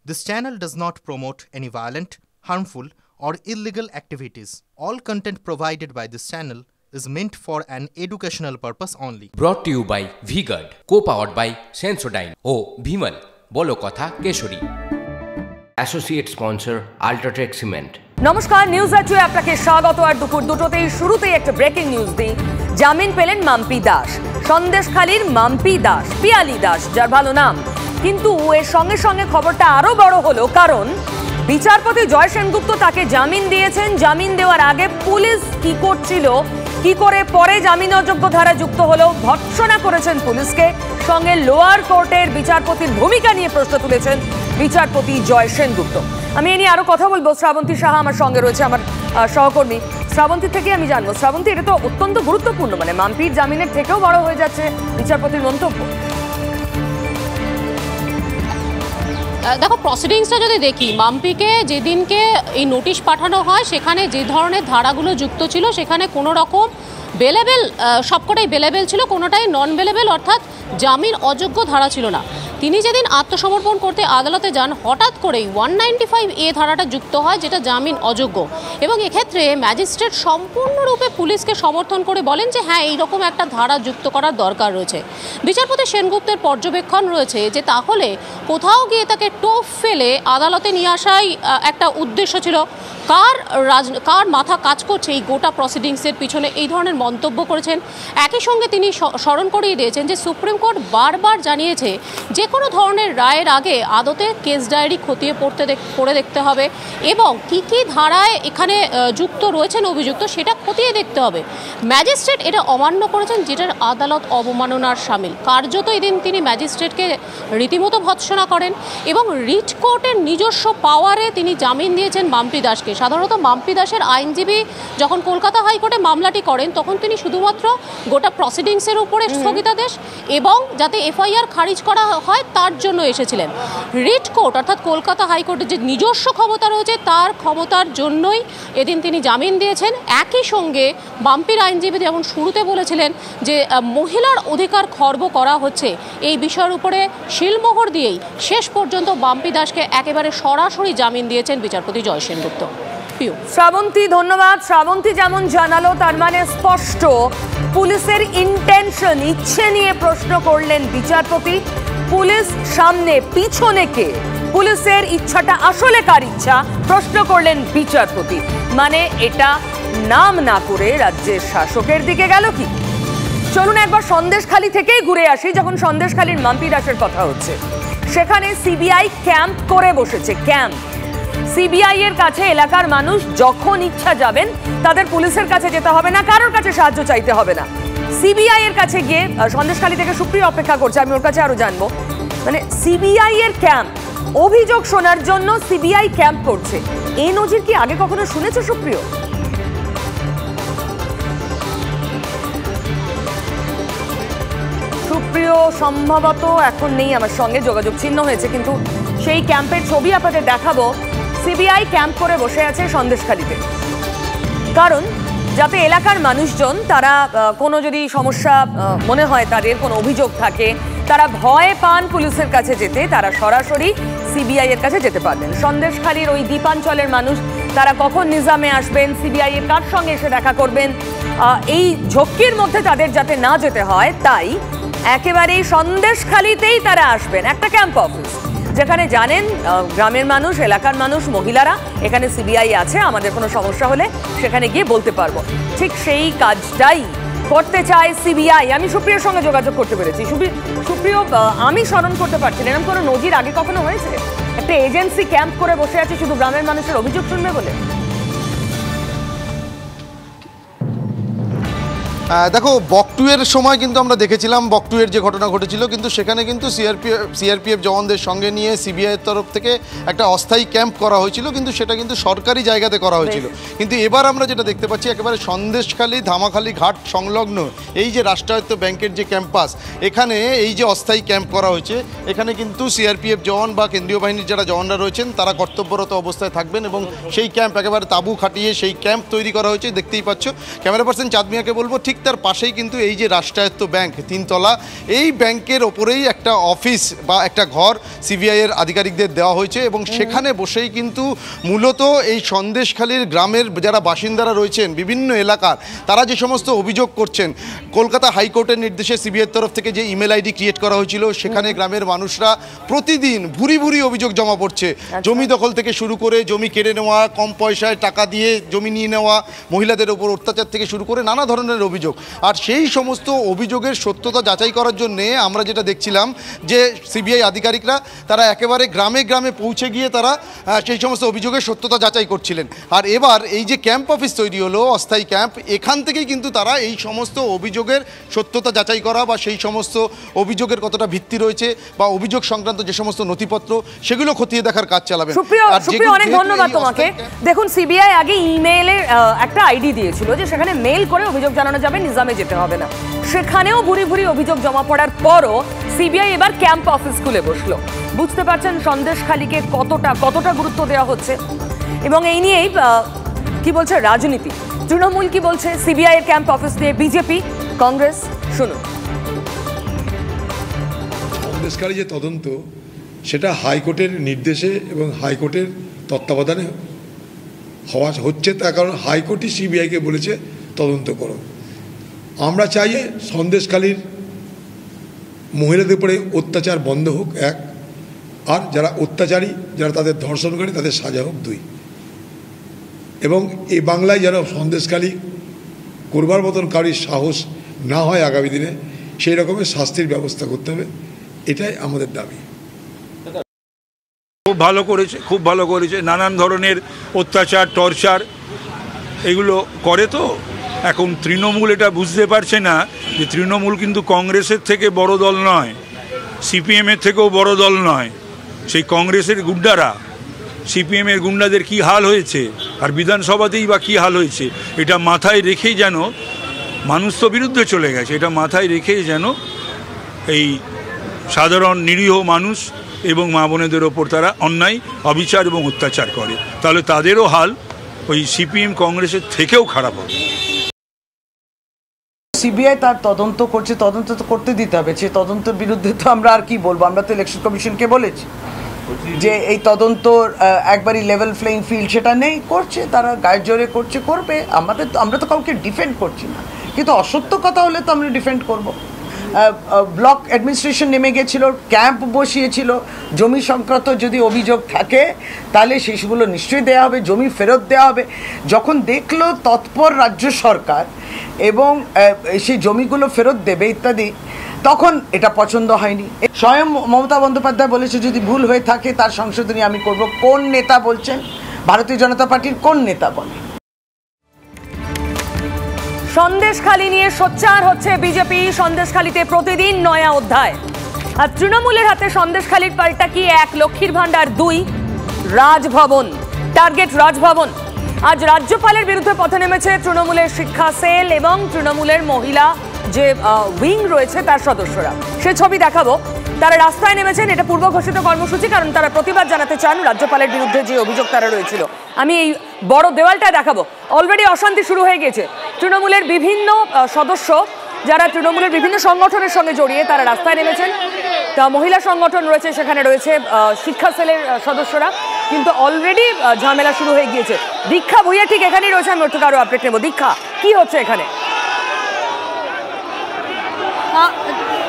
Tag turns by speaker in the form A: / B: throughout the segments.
A: This channel does not promote any violent, harmful, or illegal activities. All content provided by this channel is meant for an educational purpose only.
B: Brought to you by V-Guard, co-powered by Sensodyne O Bhimal, বলো কথা Keshari. Associate sponsor Ultratech Cement।
C: নমস্কার, news রাজ্যে আপনাকে স্বাগত। আর দুপুর দুটোতেই শুরুতেই একটা ব্রেকিং নিউজ দিই। জামিন পেলেন মাম্পি দাস। সন্দেশখালীর মাম্পি দাস, পিয়ালি দাস যার ভালো নাম, কিন্তু এর সঙ্গে সঙ্গে খবরটা আরো বড় হলো, কারণ বিচারপতি জয় সেনগুপ্ত তাকে জামিন দিয়েছেন। জামিন দেওয়ার আগে পুলিশ কি করছিল, কি করে পরে জামিন অযোগ্য ধারা যুক্ত হলো, ভৎসনা করেছেন পুলিশকে, সঙ্গে লোয়ার কোর্টের বিচারপতির ভূমিকা নিয়ে প্রশ্ন তুলেছেন বিচারপতি জয় সেনগুপ্ত। আমি এ নিয়ে আরো কথা বলবো। শ্রাবন্তী সাহা আমার সঙ্গে রয়েছে, আমার সহকর্মী। শ্রাবন্তী থেকে আমি জানবো, শ্রাবন্তী, এটা তো অত্যন্ত গুরুত্বপূর্ণ, মানে মাম্পির জামিনের থেকেও বড় হয়ে যাচ্ছে বিচারপতির মন্তব্য।
D: দেখো, প্রসিডিংসটা যদি দেখি, মাম্পিকে যেদিনকে এই নোটিশ পাঠানো হয় সেখানে যে ধরনের ধারাগুলো যুক্ত ছিল সেখানে কোনো রকম বেলেবেল, সবকটাই বেলেবেল ছিল, কোনোটাই নন বেলেবেল অর্থাৎ জামিন অযোগ্য ধারা ছিল না। তিনি যেদিন আত্মসমর্পণ করতে আদালতে যান, হঠাৎ করেই 195A ধারাটা যুক্ত হয়, যেটা জামিন অযোগ্য, এবং এক্ষেত্রে ম্যাজিস্ট্রেট সম্পূর্ণরূপে পুলিশকে সমর্থন করে বলেন যে হ্যাঁ, এইরকম একটা ধারা যুক্ত করার দরকার রয়েছে। বিচারপতি সেনগুপ্তের পর্যবেক্ষণ রয়েছে যে তাহলে কোথাও গিয়ে তাকে টোপ ফেলে আদালতে নিয়ে আসাই একটা উদ্দেশ্য ছিল। কার মাথা কাজ করছে এই গোটা প্রসিডিংসের পিছনে, এই ধরনের মন্তব্য করেছেন। একই সঙ্গে তিনি স্মরণ করিয়ে দিয়েছেন যে সুপ্রিম কোর্ট বারবার জানিয়েছে যে কোনো ধরনের রায়ের আগে আদতে কেস ডায়েরি খতিয়ে পড়ে দেখতে হবে, এবং কি কি ধারায় এখানে যুক্ত রয়েছেন অভিযুক্ত সেটা খতিয়ে দেখতে হবে। ম্যাজিস্ট্রেট এটা অমান্য করেছেন, যেটার আদালত অবমাননার সামিল। কার্যত এদিন তিনি ম্যাজিস্ট্রেটকে রীতিমতো ভৎসনা করেন, এবং রিট কোর্টের নিজস্ব পাওয়ারে তিনি জামিন দিয়েছেন মাম্পি দাসকে। সাধারণত মাম্পি দাসের আইনজীবী যখন কলকাতা হাইকোর্টে মামলাটি করেন তখন তিনি শুধুমাত্র গোটা প্রসিডিংসের উপরে স্থগিতাদেশ এবং যাতে এফআইআর খারিজ করা হয় তার জন্য এসেছিলেন। রিট কোর্ট অর্থাৎ কলকাতা হাইকোর্টের যে নিজস্ব ক্ষমতা রয়েছে তার ক্ষমতার জন্যই এদিন তিনি জামিন দিয়েছেন। একই সঙ্গে মাম্পির আইনজীবী যেমন শুরুতে বলেছিলেন যে মহিলার অধিকার খর্ব করা হচ্ছে, এই বিষয়ের উপরে শিলমোহর দিয়েই শেষ পর্যন্ত মাম্পি দাসকে একেবারে সরাসরি জামিন দিয়েছেন বিচারপতি জয় সেনগুপ্ত।
C: শ্রাবন্তী, ধন্যবাদ। শ্রাবন্তী যেমন জানালো, তার মানে স্পষ্ট পুলিশের ইন্টেনশন, ইচ্ছে নিয়ে প্রশ্ন করলেন বিচারপতি। পুলিশ সামনে, পিছনে কে, পুলিশের ইচ্ছাটা আসলে কার ইচ্ছা, প্রশ্ন করলেন বিচারপতি। মানে এটা নাম না করে রাজ্যের শাসকের দিকে গেল কি? চলুন একবার সন্দেশখালী থেকেই ঘুরে আসি। যখন সন্দেশখালীর মাম্পি দাসের কথা হচ্ছে, সেখানে সিবিআই ক্যাম্প করে বসেছে। ক্যাম্প, সিবিআই এর কাছে এলাকার মানুষ যখন ইচ্ছা যাবেন, তাদের পুলিশের কাছে যেতে হবে না, কারোর কাছে সাহায্য চাইতে হবে না। সিবিআই এর কাছে গিয়ে, সন্দেশখালী থেকে সুপ্রিয় অপেক্ষা করছে, আমি ওর কাছে আরো জানবো। মানে সিবিআই এর ক্যাম্প, অভিযোগ শোনার জন্য সিবিআই ক্যাম্প করছে। এই নজির কি আগে কখনো শুনেছো সুপ্রিয়? সুপ্রিয় সম্ভবত এখন নেই আমার সঙ্গে, যোগাযোগ ছিন্ন হয়েছে, কিন্তু সেই ক্যাম্পের ছবি আপনাদের দেখাবো। সিবিআই ক্যাম্প করে বসে আছে সন্দেশখালীতে, কারণ যাতে এলাকার মানুষজন, তারা কোনো যদি সমস্যা মনে হয়, তাদের কোনো অভিযোগ থাকে, তারা ভয় পান পুলিশের কাছে যেতে, তারা সরাসরি সিবিআই এর কাছে যেতে পারবেন। সন্দেশখালীর ওই দ্বীপাঞ্চলের মানুষ, তারা কখন নিজামে আসবেন, সিবিআই এর কার সঙ্গে এসে দেখা করবেন, এই ঝক্কির মধ্যে তাদের যাতে না যেতে হয়, তাই একেবারেই সন্দেশখালীতেই তারা আসবেন। একটা ক্যাম্প অফিস, যেখানে জানেন গ্রামের মানুষ, এলাকার মানুষ, মহিলারা, এখানে সিবিআই আছে, আমাদের কোনো সমস্যা হলে সেখানে গিয়ে বলতে পারবো। ঠিক সেই কাজটাই করতে চায় সিবিআই। আমি সুপ্রিয়র সঙ্গে যোগাযোগ করতে পেরেছি। সুপ্রিয়, আমি স্মরণ করতে পারছি না, এরকম কোনো নজির আগে কখনো হয়েছে? একটা এজেন্সি ক্যাম্প করে বসে আছে শুধু গ্রামের মানুষের অভিযোগ শুনবে বলে?
E: দেখো, বকটুয়ের সময় কিন্তু আমরা দেখেছিলাম বকটুয়ের যে ঘটনা ঘটেছিল, কিন্তু সেখানে কিন্তু সিআরপিএফ জওয়ানদের সঙ্গে নিয়ে সিবিআইয়ের তরফ থেকে একটা অস্থায়ী ক্যাম্প করা হয়েছিল, কিন্তু সেটা কিন্তু সরকারি জায়গাতে করা হয়েছিল। কিন্তু এবার আমরা যেটা দেখতে পাচ্ছি, একেবারে সন্দেশখালী ধামাখালী ঘাট সংলগ্ন এই যে রাষ্ট্রায়ত্ত ব্যাংকের যে ক্যাম্পাস, এখানে এই যে অস্থায়ী ক্যাম্প করা হয়েছে, এখানে কিন্তু সিআরপিএফ জওয়ান বা কেন্দ্রীয় বাহিনীর যারা জওয়ানরা রয়েছেন তারা কর্তব্যরত অবস্থায় থাকবেন, এবং সেই ক্যাম্প একেবারে তাঁবু খাটিয়ে সেই ক্যাম্প তৈরি করা হয়েছে। দেখতেই পাচ্ছ। ক্যামেরা পার্সন চাঁদ মিয়াকে বলবো ঠিক ঠিক তার পাশেই কিন্তু এই যে রাষ্ট্রায়ত্ত ব্যাংক 3 তলা, এই ব্যাংকের ওপরেই একটা অফিস বা একটা ঘর সিবিআইয়ের আধিকারিকদের দেওয়া হয়েছে এবং সেখানে বসেই কিন্তু মূলত এই সন্দেশখালীর গ্রামের যারা বাসিন্দারা রয়েছেন বিভিন্ন এলাকার, তারা যে সমস্ত অভিযোগ করছেন, কলকাতা হাইকোর্টের নির্দেশে সিবিআইয়ের তরফ থেকে যে ইমেল আইডি ক্রিয়েট করা হয়েছিল, সেখানে গ্রামের মানুষরা প্রতিদিন ভুরি ভুরি অভিযোগ জমা পড়ছে। জমি দখল থেকে শুরু করে জমি কেড়ে নেওয়া, কম পয়সায় টাকা দিয়ে জমি নিয়ে নেওয়া, মহিলাদের ওপর অত্যাচার থেকে শুরু করে নানা ধরনের অভিযোগ। আর সেই সমস্ত অভিযোগের সত্যতা যাচাই করার জন্যে আমরা যেটা দেখছিলাম যে সিবিআই আধিকারিকরা তারা একেবারে গ্রামে গ্রামে পৌঁছে গিয়ে তারা সেই সমস্ত অভিযোগের সত্যতা যাচাই করছিলেন। আর এবার এই যে ক্যাম্প অফিস তৈরি হলো, অস্থায়ী ক্যাম্প, এখান থেকেই কিন্তু তারা এই সমস্ত অভিযোগের সত্যতা যাচাই করা বা সেই সমস্ত অভিযোগের কতটা ভিত্তি রয়েছে বা অভিযোগ সংক্রান্ত যে সমস্ত নথিপত্র সেগুলো খতিয়ে দেখার কাজ চালাবেন।
C: অনেক ধন্যবাদ তোমাকে। দেখুন, সিবিআই আগে ইমেইলে একটা আইডি দিয়েছিল যে সেখানে মেইল করে অভিযোগ জানানো যাবে, নিজামে যেতে হবে না। সেখানেও ভুরি ভুরি অভিযোগ জমা পড়ার পরও সিবিআই এবার ক্যাম্প অফিস খুলে বসলো। বুঝতে পারছেন সন্দেশখালীকে কতটা গুরুত্ব দেওয়া হচ্ছে। এবং এই নিয়েই কি বলছে রাজনীতি, তৃণমূল কি বলছে সিবিআই এর ক্যাম্প অফিস নিয়ে, বিজেপি, কংগ্রেস, শুনুন।
F: সন্দেশখালী যে তদন্ত, সেটা হাইকোর্টের নির্দেশে এবং হাইকোর্টের তত্ত্বাবধানে হচ্ছে, তার কারণ হাইকোর্টই সিবিআইকে বলেছে তদন্ত করো। আমরা চাই সন্দেশখালীর মহিলাদের উপরে অত্যাচার বন্ধ হোক, এক, আর যারা অত্যাচারী, যারা তাদের ধর্ষণ করে তাদের সাজা হোক, 2, এবং এই বাংলায় যেন সন্দেশখালী করবার মতন কারোর সাহস না হয় আগামী দিনে, সেই রকমের শাস্তির ব্যবস্থা করতে হবে, এটাই আমাদের দাবি।
G: খুব ভালো করেছে। নানান ধরনের অত্যাচার, টর্চার এগুলো করে। তো এখন তৃণমূল এটা বুঝতে পারছে না যে তৃণমূল কিন্তু কংগ্রেসের থেকে বড় দল নয়, সিপিএমের থেকেও বড় দল নয়। সেই কংগ্রেসের গুন্ডারা, সিপিএমের গুন্ডাদের কি হাল হয়েছে, আর বিধানসভাতেই বা কী হাল হয়েছে, এটা মাথায় রেখেই যেন, মানুষ তো বিরুদ্ধে চলে গেছে, এটা মাথায় রেখেই যেন এই সাধারণ নিরীহ মানুষ এবং মা বোনেদের ওপর তারা অন্যায়, অবিচার এবং অত্যাচার করে, তাহলে তাদেরও হাল ওই সিপিএম কংগ্রেসের থেকেও খারাপ হবে।
H: সিবিআই তার তদন্ত করছে, তদন্ত তো করতে দিতে হবে। সে তদন্তের বিরুদ্ধে তো আমরা আর কি বলবো, আমরা তো ইলেকশন কমিশনকে বলেছি যে এই তদন্ত একবারই লেভেল প্লেইং ফিল্ড সেটা নেই, করছে তারা, গায়ের জোরে করছে, করবে। আমরা তো কাউকে ডিফেন্ড করছি না, কিন্তু অসত্য কথা হলে তো আমরা ডিফেন্ড করব। ব্লক অ্যাডমিনিস্ট্রেশন নেমে গেছিল, ক্যাম্প বসিয়েছিল, জমি সংক্রান্ত যদি অভিযোগ থাকে তাহলে সেগুলো নিশ্চয়ই দেওয়া হবে, জমি ফেরত দেওয়া হবে। যখন দেখলো তৎপর রাজ্য সরকার এবং সেই জমিগুলো ফেরত দেবে ইত্যাদি, তখন এটা পছন্দ হয়নি। স্বয়ং মমতা বন্দ্যোপাধ্যায় বলেছে যদি ভুল হয়ে থাকে তার সংশোধনী আমি করব। কোন নেতা বলছেন? ভারতীয় জনতা পার্টির কোন নেতা বলে?
C: সন্দেশখালী নিয়ে সোচ্চার হচ্ছে বিজেপি। সন্দেশখালীতে প্রতিদিন নয়া অধ্যায়। আর তৃণমূলের হাতে সন্দেশখালীর পাল্টা কি 1 লক্ষ্মীর ভান্ডার, 2 রাজভবন, টার্গেট রাজভবন। আজ রাজ্যপালের বিরুদ্ধে পথে নেমেছে তৃণমূলের শিক্ষা সেল এবং তৃণমূলের মহিলা যে উইং রয়েছে তার সদস্যরা। সে ছবি দেখাবো। তারা রাস্তায় নেমেছেন, এটা পূর্ব ঘোষিত কর্মসূচি, কারণ তারা প্রতিবাদ জানাতে চান রাজ্যপালের বিরুদ্ধে যে অভিযোগ তারা রয়েছিল। আমি এই বড় দেওয়ালটা দেখাবো। অলরেডি অশান্তি শুরু হয়ে গেছে। তৃণমূলের বিভিন্ন সদস্য যারা তৃণমূলের বিভিন্ন সংগঠনের সঙ্গে জড়িয়ে তারা রাস্তায় নেমেছেন। তা মহিলা সংগঠন রয়েছে, সেখানে রয়েছে শিক্ষা সেলের সদস্যরা, কিন্তু অলরেডি ঝামেলা শুরু হয়ে গিয়েছে। দীক্ষা ভুইয়া ঠিক এখানেই রয়েছে, আমি ওর থেকে আরো আপডেট নেবো। দীক্ষা, কি হচ্ছে এখানে?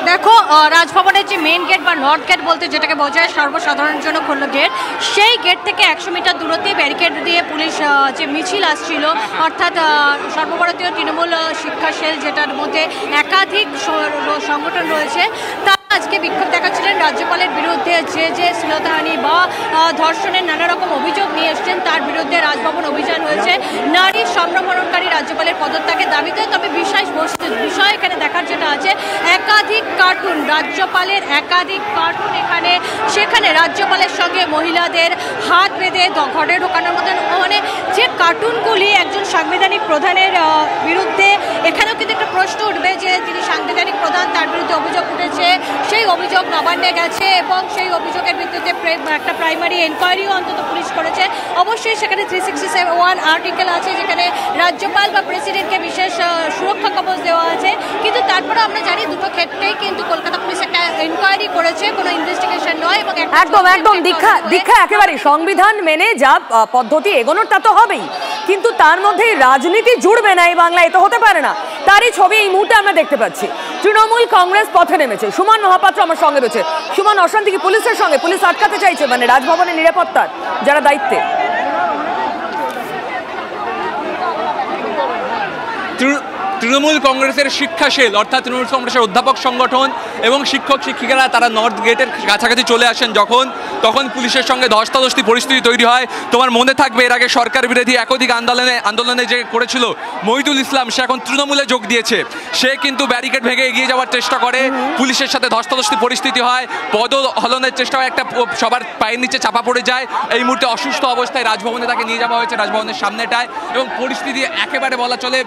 D: দেখো, রাজভবনের যে মেন গেট বা নর্থ গেট বলতে যেটাকে বোঝায় সর্বসাধারণের জন্য খোলা গেট, সেই গেট থেকে 100 মিটার দূরত্বে ব্যারিকেড দিয়ে পুলিশ যে মিছিল আসছিল, অর্থাৎ সর্বভারতীয় তৃণমূল শিক্ষা সেল, যেটার মধ্যে একাধিক সংগঠন রয়েছে, তা আজকে বিক্ষোভ দেখাচ্ছিলেন রাজ্যপালের বিরুদ্ধে। যে শ্লীলতাহানি বা ধর্ষণের নানা রকম অভিযোগ নিয়ে এসছেন তার বিরুদ্ধে রাজভবন অভিযান হয়েছে নারী সম্ভ্রমণকারী রাজ্যপালের পদত্যাগের দাবিতে। তবে বিষয় এখানে দেখার যেটা আছে, একাধিক কার্টুন, রাজ্যপালের একাধিক কার্টুন সেখানে রাজ্যপালের সঙ্গে মহিলাদের হাত বেঁধে ঘরে ঢোকানোর মতো, মানে যে কার্টুনগুলি একজন সাংবিধানিক প্রধানের বিরুদ্ধে। এখানেও কিন্তু একটা প্রশ্ন উঠবে যে তিনি সাংবিধানিক প্রধান, তার বিরুদ্ধে অভিযোগ উঠেছে
I: সেই অভিযোগ নবান্নে গেছে এবং সেই অভিযোগের ভিত্তিতে একটা প্রাইমারি এনকোয়ারিও অন্তত পুলিশ করেছে। অবশ্যই সেখানে 367 আর্টিকেল আছে যেখানে রাজ্যপাল বা প্রেসিডেন্টকে বিশেষ সুরক্ষা কবচ দেওয়া আছে, কিন্তু তারপরে আমরা জানি দুটো ক্ষেত্রেই কিন্তু কলকাতা পুলিশ একটা এনকোয়ারি করেছে, কোনো ইনভেস্টিগেশন নয়। এবং
C: একদম দীক্ষা একেবারে সংবিধান মেনে যা পদ্ধতি এগোনোর তা তো হবেই, কিন্তু তার মধ্যে রাজনীতি জুড়বে না এই বাংলায়, তো হতে পারে না। তারই ছবি এই মুহূর্তে আমরা দেখতে পাচ্ছি। তৃণমূল কংগ্রেস পথে নেমেছে। সুমন মহাপাত্র আমার সঙ্গে রয়েছে। সুমন, অশান্তি কি পুলিশের সঙ্গে? পুলিশ আটকাতে চাইছে মানে রাজভবনের নিরাপত্তার যারা দায়িত্বে?
J: তৃণমূল কংগ্রেসের শিক্ষা সেল অর্থাৎ তৃণমূল কংগ্রেসের অধ্যাপক সংগঠন এবং শিক্ষক শিক্ষিকারা তারা নর্থ গেটের কাছাকাছি চলে আসেন তখন পুলিশের সঙ্গে ধস্তাধস্তি পরিস্থিতি তৈরি হয়। তোমার মনে থাকবে এর আগে সরকার বিরোধী একাধিক আন্দোলনে যে করেছিল মহিদুল ইসলাম, সে এখন তৃণমূলে যোগ দিয়েছে। সে কিন্তু ব্যারিকেড ভেঙে এগিয়ে যাওয়ার চেষ্টা করে, পুলিশের সাথে ধস্তাধস্তি পরিস্থিতি হয়, পদহলনের চেষ্টা হয়, একটা সবার পায়ের নিচে চাপা পড়ে যায়। এই মুহূর্তে অসুস্থ অবস্থায় রাজভবনে তাকে নিয়ে যাওয়া হয়েছে, রাজভবনের সামনেটায়। এবং পরিস্থিতি একেবারে বলা চলে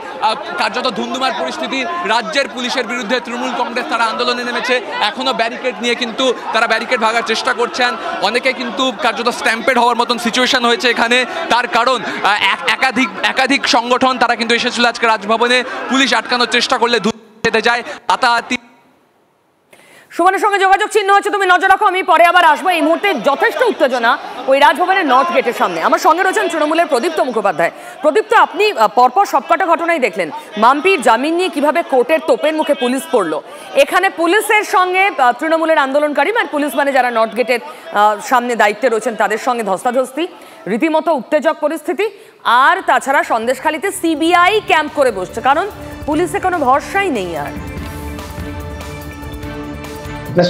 J: কার্যত ধুন্ধুমার পরিস্থিতি। রাজ্যের পুলিশের বিরুদ্ধে তৃণমূল কংগ্রেস তারা আন্দোলনে নেমেছে, এখনো ব্যারিকেড নিয়ে কিন্তু তারা ব্যারিকেড ভাগার চেষ্টা করছেন। অনেকে কিন্তু কার্যত স্ট্যাম্পেড হওয়ার মতন সিচুয়েশন হয়েছে এখানে। তার কারণ একাধিক সংগঠন তারা কিন্তু এসেছিল আজকে রাজভবনে, পুলিশ আটকানোর চেষ্টা করলে যেতে যায়, হাতাহাতি।
C: সুমনের সঙ্গে যোগাযোগ চিহ্ন হচ্ছে, তুমি নজর রাখো, আমি পরে আবার আসবো। এই মুহূর্তে যথেষ্ট উত্তেজনা ওই রাজভবনের নর্থ গেটের সামনে। আমার সঙ্গে রয়েছেন তৃণমূলের প্রদীপ্ত মুখোপাধ্যায়। প্রদীপ্ত, আপনি পরপর সবকটা ঘটনাই দেখলেন। মাম্পির জামিন নিয়ে কিভাবে কোর্টের তোপের মুখে পুলিশ পড়লো, এখানে পুলিশের সঙ্গে তৃণমূলের আন্দোলনকারী মানে পুলিশ মানে যারা নর্থ গেটের সামনে দায়িত্বে রয়েছেন তাদের সঙ্গে ধস্তাধস্তি, রীতিমতো উত্তেজক পরিস্থিতি। আর তাছাড়া সন্দেশখালীতে সিবিআই ক্যাম্প করে বসছে, কারণ পুলিশে কোনো ভরসাই নেই আর।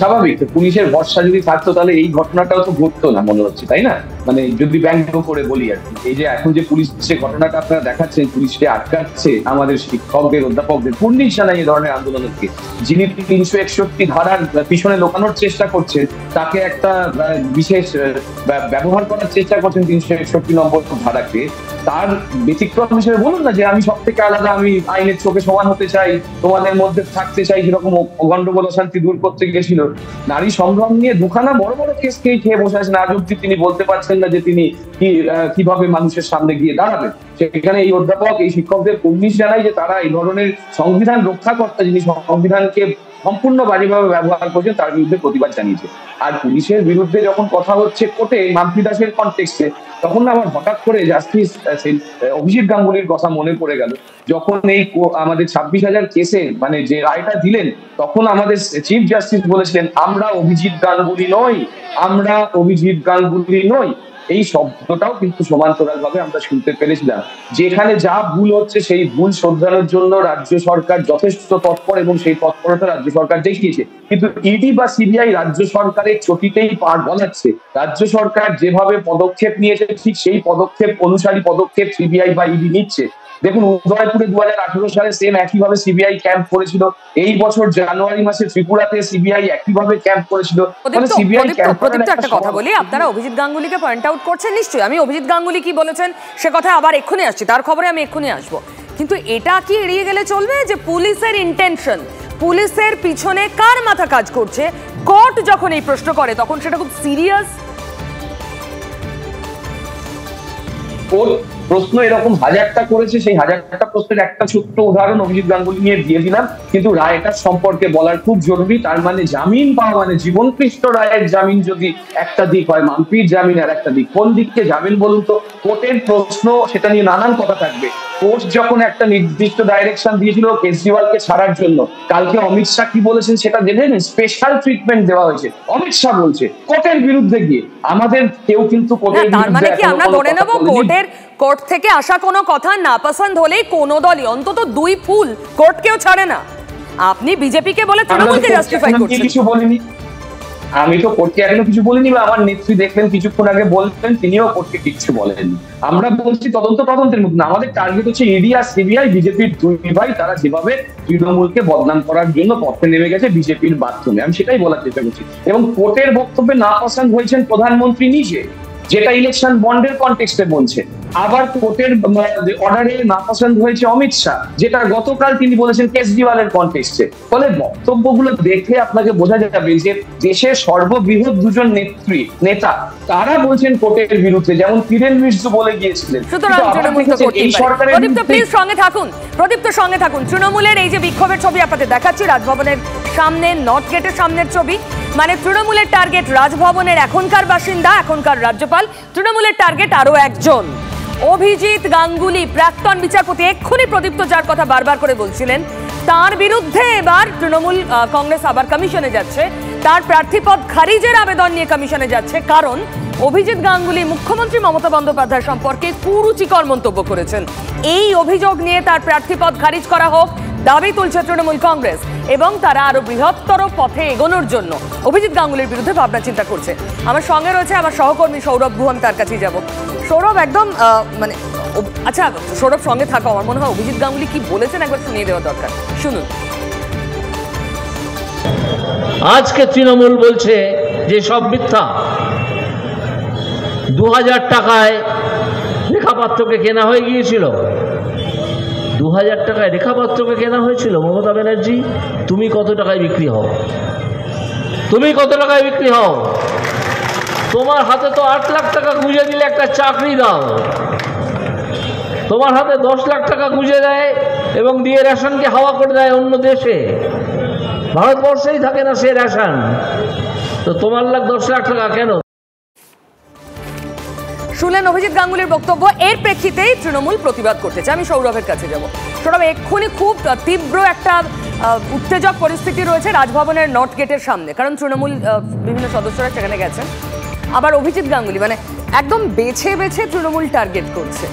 K: স্বাভাবিক, পুলিশের ভরসা যদি থাকতো তাহলে এই ঘটনাটাও তো ঘটতো না মনে হচ্ছে, তাই না? মানে যদি ব্যঙ্গ করে বলি আর কি, এই যে এখন যে পুলিশ যে ঘটনাটা আপনারা দেখাচ্ছেন, পুলিশকে আটকাচ্ছে আমাদের শিক্ষকদের অধ্যাপকদের পুলিশ জানাই এই ধরনের আন্দোলনকে, যিনি 361 ধারার পিছনে লোকানোর চেষ্টা করছেন তাকে একটা বিশেষ ব্যবহার করার চেষ্টা করছেন 361 নম্বর ধারাকে। তার ব্যতিক্রম হিসেবে বলুন না যে আমি সব থেকে আলাদা, আমি আইনের চোখে সমান হতে চাই, তোমাদের মধ্যে থাকতে চাই, যেরকম গন্ডগোল অশান্তি দূর করতে গেছিল। নারী সংগ্রাম নিয়ে দুখানা বড় বড় কেস খেয়ে বসে আছেন, আজ অব্দি তিনি বলতে পারছেন না যে তিনি কিভাবে মানুষের সামনে গিয়ে দাঁড়াবেন। সেখানে এই অধ্যাপক এই শিক্ষকদের পুলিশ জানাই যে তারা এই ধরনের সংবিধান রক্ষাকর্তা, যিনি সংবিধানকে সম্পূর্ণ বাজেভাবে ব্যবহার করছেন, তার বিরুদ্ধে প্রতিবাদ জানিয়েছে। আর পুলিশের বিরুদ্ধে যখন কথা হচ্ছে কোর্টে মাম্পি দাসের কনটেক্সটে, তখন আমার হঠাৎ করে জাস্টিস অভিজিৎ গাঙ্গুলির কথা মনে পড়ে গেল। যখন এই আমাদের 26,000 কেসে মানে যে রায়টা দিলেন, তখন আমাদের চিফ জাস্টিস বলেছিলেন আমরা অভিজিৎ গাঙ্গুলি নই, আমরা অভিজিৎ গাঙ্গুলি নই। এই শব্দটাও কিন্তু সমান্তরাল ভাবে আমরা শুনতে পেরেছিলাম। যেখানে যা ভুল হচ্ছে সেই ভুল শোধরানোর জন্য রাজ্য সরকার যথেষ্ট তৎপর এবং সেই তৎপরতা রাজ্য সরকার দেখিয়েছে, কিন্তু ইডি বা সিবিআই রাজ্য সরকারের চটিতেই পার গলাচ্ছে। রাজ্য সরকার যেভাবে পদক্ষেপ নিয়েছে ঠিক সেই পদক্ষেপ অনুসারী পদক্ষেপ সিবিআই বা ইডি নিচ্ছে। দেখুন, উদয়পুরে 2018 সালে সেম একইভাবে সিবিআই ক্যাম্প করেছিল। এই বছর জানুয়ারি মাসে ত্রিপুরাতে সিবিআই একইভাবে ক্যাম্প করেছিল।
C: একটা কথা বলি, আপনারা অভিজিৎ গাঙ্গুলিকে পয়েন্ট আউট করছেন, নিশ্চয়ই আমি অভিজিৎ গাঙ্গুলি কি বলেছেন সে কথা আবার এক্ষুনি আসছি, তার খবরে আমি এক্ষুনি আসবো। কিন্তু এটা কি এড়িয়ে গেলে চলবে যে পুলিশের ইন্টেনশন, পুলিশের পিছনে কার মাথা কাজ করছে, কোর্ট যখন এই প্রশ্ন করে তখন সেটা খুব সিরিয়াস।
K: প্রশ্ন এরকম হাজারটা করেছে, সেই হাজারটা প্রশ্নের একটা ছোট্ট উদাহরণ অভিজিৎ গাঙ্গুলি নিয়ে দিয়ে দিলাম, কিন্তু রায়টার সম্পর্কে বলার খুব জরুরি। তার মানে জামিন পাওয়া মানে জীবনকৃষ্ণ রায়ের জামিন যদি একটা দিক হয়, মাম্পির জামিন আর একটা দিক, কোন দিককে যাবেন বলুন তো? কোর্টের প্রশ্ন, সেটা নিয়ে নানান কথা থাকবে। কোর্ট যখন একটা নির্দিষ্ট ডাইরেকশন দিয়েছিল কেজরিওয়ালকে ছাড়ার জন্য, কালকে অমিত শাহ কি বলেছেন সেটা দেখেন, স্পেশাল ট্রিটমেন্ট দেওয়া হয়েছে। অমিত শাহ বলছে কোর্টের বিরুদ্ধে গিয়ে, আমাদের কেউ কিন্তু কোর্টের
C: বিরুদ্ধে কোর্ট থেকে আসা কোনো কথা না পছন্দ হলেই কোনো দলই অন্তত 2 ফুল কোর্টকেও ছাড়ে না। আপনি বিজেপিকে বলে তৃণমূলকে জাস্টিফাই করছেন।
K: কিছু বলিনি, আমি তো কোর্টকে এখনো কিছু বলিনি, বা আমার নেত্রী দেখলেন কিছুক্ষণ আগে বলতেন, তিনিও কোর্টকে কিছু বলেননি। আমরা বলছি তদন্তের মধ্যে আমাদের টার্গেট হচ্ছে ইডি আর সিবিআই, বিজেপির 2 ভাই, তারা যেভাবে তৃণমূলকে বদনাম করার জন্য পথে নেমে গেছে বিজেপির মাধ্যমে, আমি সেটাই বলার চেষ্টা করছি। এবং কোর্টের বক্তব্যে না পছন্দ হয়েছেন প্রধানমন্ত্রী নিজে। যেটা ইলেকশন বন্ডের কনটেক্সটে বলছে। আবার কোর্টের অর্ডারে নাপসন্দ হয়েছে অমিত শাহ, যেটা গতকাল তিনি বলেছেন কেজরিওয়ালের কনটেক্সটে। ফলে বক্তব্যগুলো দেখে আপনাকে বোঝা যাবে যে দেশের সর্ববৃহৎ দুজন নেতা তারা বলছেন কোর্টের বিরুদ্ধে, যেমন কিরেন রিজিজু বলে গিয়েছিলেন।
C: এই সরকারের প্রদীপ্ত প্লিজ সঙ্গে থাকুন, প্রদীপ্ত সঙ্গে থাকুন। তৃণমূলের এই যে বিক্ষোভের ছবি আপনাদের দেখাচ্ছি, রাজভবনের সামনে নর্থ গেটের সামনের ছবি, মানে তৃণমূলের টার্গেট রাজভবনের এখনকার বাসিন্দা, এখনকার রাজ্যপাল। তৃণমূলের টার্গেট আরো একজন, অভিজিৎ গাঙ্গুলি, প্রাক্তন বিচারপতি। এক্ষুনি প্রদীপ্ত যার কথা বারবার করে বলছিলেন, তার বিরুদ্ধে এবার তৃণমূল কংগ্রেস আবার কমিশনে যাচ্ছে, তার প্রার্থীপদ খারিজের আবেদন নিয়ে কমিশনে যাচ্ছে। কারণ অভিজিৎ গাঙ্গুলি মুখ্যমন্ত্রী মমতা বন্দ্যোপাধ্যায় সম্পর্কে কুরুচিকর মন্তব্য করেছেন। এই অভিযোগ নিয়ে তার প্রার্থীপদ খারিজ করা হোক দাবি তুলছে তৃণমূল কংগ্রেস, এবং তারা আরো বৃহত্তর পথে এগোনোর জন্য অভিজিৎ গাঙ্গুলির বিরুদ্ধে ভাবনা চিন্তা করছে। আমার সঙ্গে রয়েছে আমার সহকর্মী সৌরভ ভু, আমি তার কাছেই যাব। সৌরভ, একদম মানে আচ্ছা সৌরভ সঙ্গে থাকো, আমার মনে হয় অভিজিৎ গাঙ্গুলি কি বলেছেন একবার শুনিয়ে দেওয়া দরকার, শুনুন।
L: আজকে তৃণমূল বলছে যে সব মিথ্যা, 2000 টাকায় রেখাপাত্রকে কেনা হয়ে গিয়েছিল, 2000 টাকায় রেখাপাত্রকে কেনা হয়েছিল। মমতা ব্যানার্জি, তুমি কত টাকায় বিক্রি হও? তুমি কত টাকায় বিক্রি হও? তোমার হাতে তো 8 লাখ টাকা গুঁজে দিলে একটা চাকরি দাও, তোমার হাতে 10 লাখ টাকা গুঁজে দেয় এবং দিয়ে রেশনকে হাওয়া করে দেয় অন্য দেশে। ভারতবর্ষেই থাকে না সে রেশন, তো তোমার 10 লাখ টাকা কেন?
C: শুনলেন অভিজিৎ গাঙ্গুলির বক্তব্য। এর প্রেক্ষিতেই তৃণমূল প্রতিবাদ করতে চায়। আমি সৌরভের কাছে যাব। সৌরভ, এক্ষুনি খুব তীব্র একটা উত্তেজক পরিস্থিতি রয়েছে রাজভবনের নর্থ গেটের সামনে, কারণ তৃণমূল বিভিন্ন সদস্যরা সেখানে গেছেন। আবার অভিজিৎ গাঙ্গুলি মানে একদম বেছে বেছে তৃণমূল টার্গেট করছে।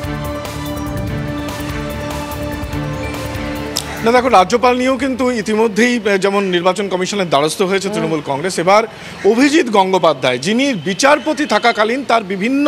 E: না দেখো, রাজ্যপাল নিয়েও কিন্তু ইতিমধ্যেই যেমন নির্বাচন কমিশনের দ্বারস্থ হয়েছে তৃণমূল কংগ্রেস। এবার অভিজিৎ গঙ্গোপাধ্যায়, যিনি বিচারপতি থাকাকালীন তার বিভিন্ন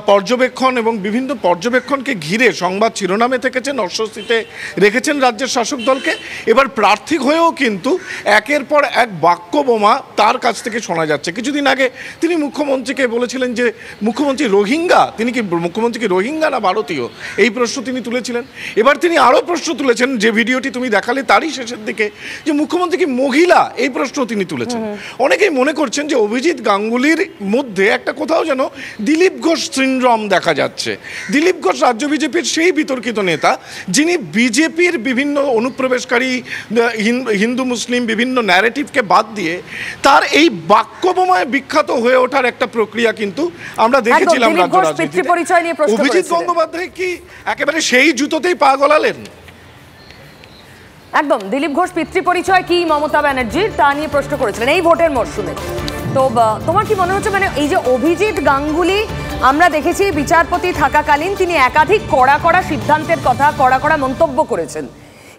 E: পর্যবেক্ষণ এবং বিভিন্ন পর্যবেক্ষণকে ঘিরে সংবাদ শিরোনামে থেকেছেন, অস্বস্তিতে রেখেছেন রাজ্যের শাসক দলকে। এবার প্রার্থী হয়েও কিন্তু একের পর এক বাক্য বোমা তার কাছ থেকে শোনা যাচ্ছে। কিছুদিন আগে তিনি মুখ্যমন্ত্রীকে বলেছিলেন যে মুখ্যমন্ত্রী রোহিঙ্গা, তিনি কি মুখ্যমন্ত্রী কি রোহিঙ্গা না ভারতীয়, এই প্রশ্ন তিনি তুলেছিলেন। এবার তিনি আরও প্রশ্ন তুলেছেন, যে ভিডিওটি তুমি দেখালে তারই শেষের দিকে, যে মুখ্যমন্ত্রী কি মহিলা, এই প্রশ্ন তিনি তুলেছেন। অনেকেই মনে করছেন যে অভিজিৎ গাঙ্গুলির মধ্যে একটা কোথাও যেন দিলীপ ঘোষ সিনড্রোম দেখা যাচ্ছে। দিলীপ ঘোষ রাজ্য বিজেপির সেই বিতর্কিত নেতা, যিনি বিজেপির বিভিন্ন অনুপ্রবেশকারী হিন্দু মুসলিম বিভিন্ন ন্যারেটিভকে বাদ দিয়ে তার এই বাক্যবোমায় বিখ্যাত হয়ে ওঠার একটা প্রক্রিয়া কিন্তু আমরা দেখেছিলাম রাজ্য রাজনীতিতে। অভিজিৎ গঙ্গোপাধ্যায় কি একেবারে সেই জুতোতেই পা গলালেন?
C: একদম দিলীপ ঘোষ পিতৃ পরিচয় কি মমতা ব্যানার্জির, তা নিয়ে প্রশ্ন করেছিলেন এই ভোটের মরশুমে। তো তোমার কি মনে হচ্ছে, মানে এই যে অভিজিৎ গাঙ্গুলি আমরা দেখেছি বিচারপতি থাকাকালীন তিনি একাধিক কড়া সিদ্ধান্তের কথা, কড়া মন্তব্য করেছেন,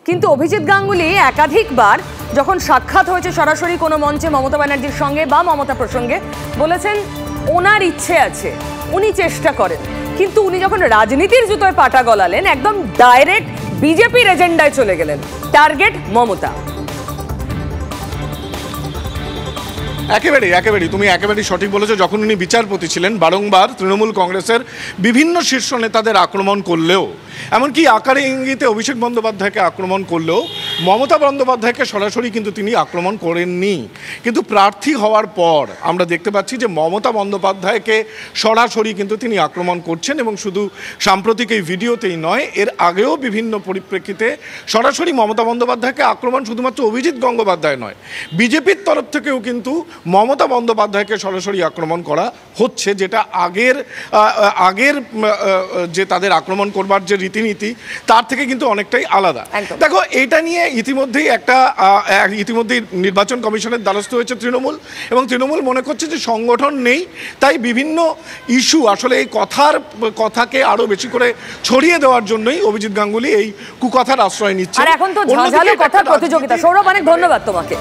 C: কিন্তু অভিজিৎ গাঙ্গুলি একাধিকবার যখন সাক্ষাৎ হয়েছে সরাসরি কোনো মঞ্চে মমতা ব্যানার্জির সঙ্গে বা মমতা প্রসঙ্গে, বলেছেন ওনার ইচ্ছে আছে, উনি চেষ্টা করেন, কিন্তু উনি যখন রাজনীতির জুতোয় পাটা গলালেন একদম ডাইরেক্ট বিজেপির এজেন্ডায় চলে গেলেন, টার্গেট মমতা।
E: একেবারেই তুমি একেবারেই সঠিক বলেছো। যখন উনি বিচারপতি ছিলেন বারংবার তৃণমূল কংগ্রেসের বিভিন্ন শীর্ষ নেতাদের আক্রমণ করলেও, এমনকি আকারে ইঙ্গিতে অভিষেক বন্দ্যোপাধ্যায়কে আক্রমণ করলেও মমতা বন্দ্যোপাধ্যায়কে সরাসরি কিন্তু তিনি আক্রমণ করেননি। কিন্তু প্রার্থী হওয়ার পর আমরা দেখতে পাচ্ছি যে মমতা বন্দ্যোপাধ্যায়কে সরাসরি কিন্তু তিনি আক্রমণ করছেন, এবং শুধু সাম্প্রতিক এই ভিডিওতেই নয়, এর আগেও বিভিন্ন পরিপ্রেক্ষিতে সরাসরি মমতা বন্দ্যোপাধ্যায়কে আক্রমণ শুধুমাত্র অভিজিৎ গঙ্গোপাধ্যায় নয়, বিজেপির তরফ থেকেও কিন্তু মমতা বন্দ্যোপাধ্যায়কে সরাসরি আক্রমণ করা হচ্ছে, যেটা আগের যে তাদের আক্রমণ করবার যে রীতিনীতি তার থেকে কিন্তু অনেকটাই আলাদা। দেখো, এটা নিয়ে ইতিমধ্যেই নির্বাচন কমিশনের দ্বারস্থ হয়েছে তৃণমূল, এবং তৃণমূল মনে করছে যে সংগঠন নেই, তাই বিভিন্ন ইস্যু আসলে এই কথাকে আরো বেশি করে ছড়িয়ে দেওয়ার জন্যই অভিজিৎ গাঙ্গুলি এই কুকথার আশ্রয় নিচ্ছে।
C: আর এখন তো ঝাঁঝালো কথার প্রতিযোগিতা। সৌরভ, অনেক ধন্যবাদ তোমাকে।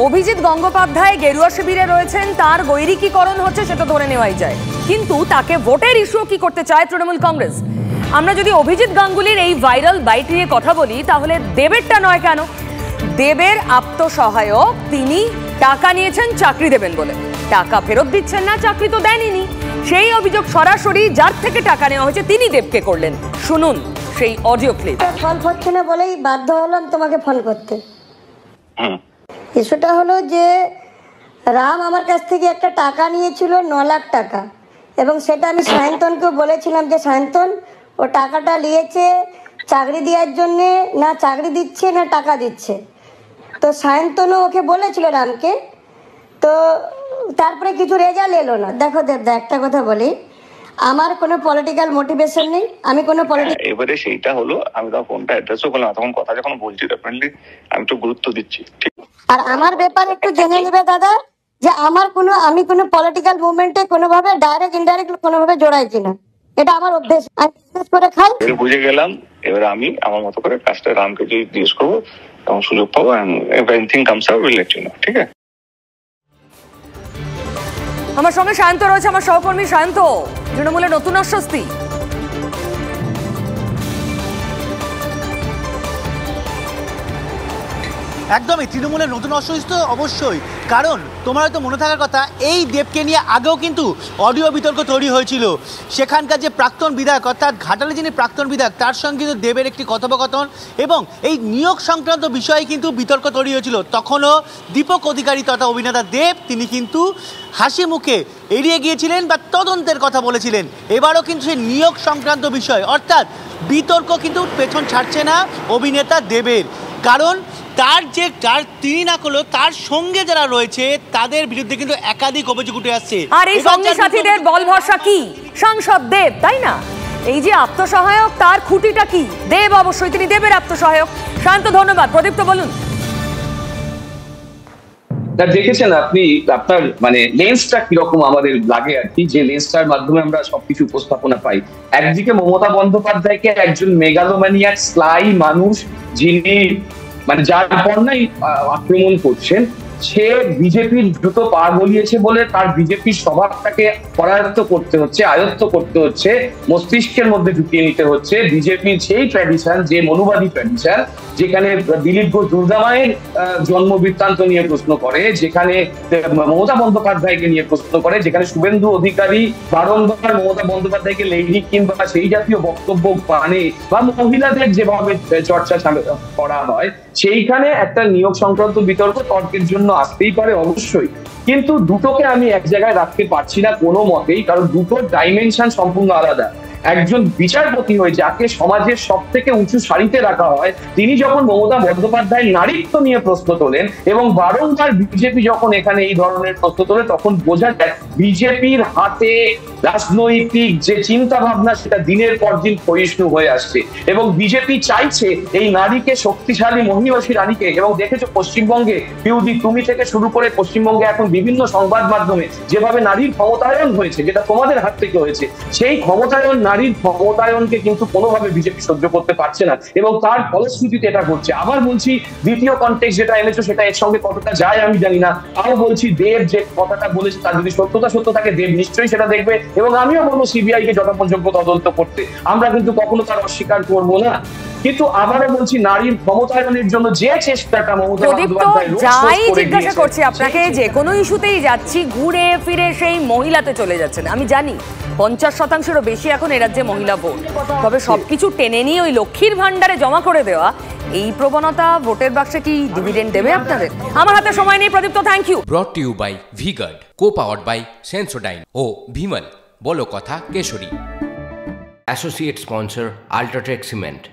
C: অভিজিৎ গঙ্গোপাধ্যায় গেরুয়া শিবিরে রয়েছেন, তার গৈরিকীকরণ হচ্ছে সেটা ধরে নেওয়াই যায়, কিন্তু তাকে ভোটের ইস্যু কি করতে চায় তৃণমূল কংগ্রেস? আমরা যদি অভিজিৎ গাঙ্গুলির এই ভাইরাল বাইট নিয়ে কথা বলি, তাহলে দেবেরটা নয় কেন? দেবের আত্মসহায়ক, তিনি টাকা নিয়েছেন চাকরি দেবেন বলে, টাকা ফেরত দিচ্ছেন না, চাকরি তো দেনইনি, সেই অভিযোগ সরাসরি যার থেকে টাকা নেওয়া হয়েছে তিনি দেবকে করলেন। শুনুন সেই অডিও ক্লিপ।
M: ফল হচ্ছে না বলেই বাধ্য হলাম তোমাকে ফোন করতে। ইস্যুটা হলো যে রাম আমার কাছ থেকে একটা টাকা নিয়েছিল 9 লাখ টাকা, এবং সেটা আমি সায়ন্তনকে বলেছিলাম যে সায়ন্তন ও টাকাটা নিয়েছে চাকরি দেওয়ার জন্যে, না চাকরি দিচ্ছে না টাকা দিচ্ছে। তো সায়ন্তনও ওকে বলেছিল রামকে, তো তারপরে কিছু রেজাল্ট এলো না। দেখো দেবদা, একটা কথা বলি, আমার কোনো পলিটিক্যাল মোটিভেশন নেই, আমি কোনো পলিটিক্যাল,
N: এবারে সেইটা হলো আমি তখন ফোনটা অ্যাড্রেসও করলাম, তখন কথা যখন বলছি ডেফিনেটলি আমি একটু গুরুত্ব দিচ্ছি। ঠিক, আর আমার ব্যাপারে একটু জেনে নেবে দাদা যে আমি কোনো পলিটিক্যাল মুভমেন্টে কোনোভাবে ডাইরেক্ট ইনডাইরেক্ট কোনোভাবে জড়াই কিনা, এটা আমার অভ্যেস, আমি বিশেষ করে খাই। বুঝে গেলাম, এবার আমি আমার মতো করে কাজটা রামকে যদি জিজ্ঞেস করবো তখন সুযোগ পাবো, everything comes out will let you know. ঠিক আছে,
C: আমার সঙ্গে শান্ত রয়েছে, আমার সহকর্মী শান্ত। তৃণমূলের নতুন আশ্বস্তি।
O: একদমই তৃণমূলের নতুন অস্বস্তি অবশ্যই, কারণ তোমার হয়তো মনে থাকার কথা এই দেবকে নিয়ে আগেও কিন্তু অডিও বিতর্ক তৈরি হয়েছিল। সেখানকার যে প্রাক্তন বিধায়ক অর্থাৎ ঘাটালে যিনি প্রাক্তন বিধায়ক তার সঙ্গে কিন্তু দেবের একটি কথোপকথন এবং এই নিয়োগ সংক্রান্ত বিষয়ে কিন্তু বিতর্ক তৈরি হয়েছিল। তখনও দীপক অধিকারী তথা অভিনেতা দেব তিনি কিন্তু হাসি মুখে এড়িয়ে গিয়েছিলেন বা তদন্তের কথা বলেছিলেন। এবারও কিন্তু সেই নিয়োগ সংক্রান্ত বিষয় অর্থাৎ বিতর্ক কিন্তু পেছন ছাড়ছে না অভিনেতা দেবের, কারণ যার তিনি না করলো তার সঙ্গে যারা রয়েছে তাদের বিরুদ্ধে কিন্তু একাধিক অভিযোগ উঠে আসছে।
C: আর এই সঙ্গী সাথীদের বল ভরসা কি? সাংসদ দেব, তাই না? এই যে আত্মসহায়ক, তার খুঁটিটা কি? দেব, অবশ্যই তিনি দেবের আত্মসহায়ক। শান্ত, ধন্যবাদ। প্রদীপ্ত, বলুন।
K: দেখেছেন আপনি আপনার মানে লেন্সটা কিরকম আমাদের লাগে আর কি, যে লেন্সটার মাধ্যমে আমরা সবকিছু উপস্থাপনা পাই। একদিকে মমতা বন্দ্যোপাধ্যায়কে একজন মেগালোম্যানিয়াক স্লাই মানুষ, যিনি মানে যার পণ্যাই আক্রমণ করছেন, সে বিজেপির দ্রুত পা গলিয়েছে বলে তার বিজেপির স্বভাবটাকে পরায়ত্ত করতে হচ্ছে, আয়ত্ত করতে হচ্ছে, মস্তিষ্কের মধ্যে ঢুকিয়ে নিতে হচ্ছে বিজেপির সেই ট্র্যাডিশন, যে মনুবাদী ট্র্যাডিশন, যেখানে দিলীপ ঘোষ দুর্গামায়ের জন্ম বৃত্তান্ত নিয়ে প্রশ্ন করে, যেখানে মমতা বন্দ্যোপাধ্যায়কে নিয়ে প্রশ্ন করে, যেখানে শুভেন্দু অধিকারী বারংবার মমতা বন্দ্যোপাধ্যায়কে লেডি কিংবা সেই জাতীয় বক্তব্য মানে বা মহিলাদের যেভাবে চর্চা করা হয়, সেইখানে একটা নিয়োগ সংক্রান্ত বিতর্ক তর্কের জন্য আসতেই পারে অবশ্যই, কিন্তু দুটোকে আমি এক জায়গায় রাখতে পারছি না কোনো মতেই, কারণ দুটোর ডাইমেনশন সম্পূর্ণ আলাদা। একজন বিচারপতি হয়ে যাকে সমাজের সব থেকে উঁচু সারিতে রাখা হয়, তিনি যখন মমতা বন্দ্যোপাধ্যায় নারীত্ব নিয়ে প্রশ্ন তোলেন এবং বারংবার বিজেপি যখন এখানে এই ধরনের প্রশ্ন তোলে, তখন বোঝা যায় বিজেপির হাতে রাজনৈতিক যে চিন্তা ভাবনা সেটা দিনের পর দিন ক্ষয়িষ্ণু হয়ে আসছে এবং বিজেপি চাইছে এই নারীকে শক্তিশালী মহিষী রানীকে, এবং দেখেছো পশ্চিমবঙ্গে পিউদি তুমি থেকে শুরু করে পশ্চিমবঙ্গে এখন বিভিন্ন সংবাদ মাধ্যমে যেভাবে নারীর ক্ষমতায়ন হয়েছে, যেটা তোমাদের হাত থেকে হয়েছে, সেই ক্ষমতায়ন নারীর ক্ষমতায়নকে কিন্তু কোনোভাবে বিজেপি সহ্য করতে পারছে না এবং তার ফলশ্রুতিতে এটা করছে। আবার বলছি, দ্বিতীয় কনটেক্সট যেটা এনেছো সেটা এর সঙ্গে কতটা যায় আমি জানি না। আরো বলছি, দেব যে কথাটা বলেছে তার যদি সত্য থাকে, দেব নিশ্চয়ই সেটা দেখবে এবং আমিও বলবো সিবিআই কে যথাযোগ্য তদন্ত করতে। আমরা কিন্তু কখনো তার অস্বীকার করবো না, কিন্তু আবারও বলছি নারীর ক্ষমতায়নের জন্য যে চেষ্টাটা মমতা বন্দ্যোপাধ্যায়
C: যাই জিজ্ঞাসা করছি আপনাকে, যে কোনো ইস্যুতেই যাচ্ছি ঘুরে ফিরে সেই মহিলাতে চলে যাচ্ছেন। আমি জানি 50%-এরও বেশি এখন এ রাজ্যে মহিলা ভোট, তবে সবকিছু টেনে নিয়ে ওই লক্ষ্মীর ভান্ডারে জমা করে দেওয়া এই প্রবণতা ভোটের বাক্সে কি ডিভিডেন্ড দেবে আপনাদের? আমার হাতে সময় নেই Pradipto, thank you.
B: Brought to you by V-Guard, co-powered by Sensodyne ও ভিমল, বলো কথা Kesari. Associate sponsor UltraTech cement.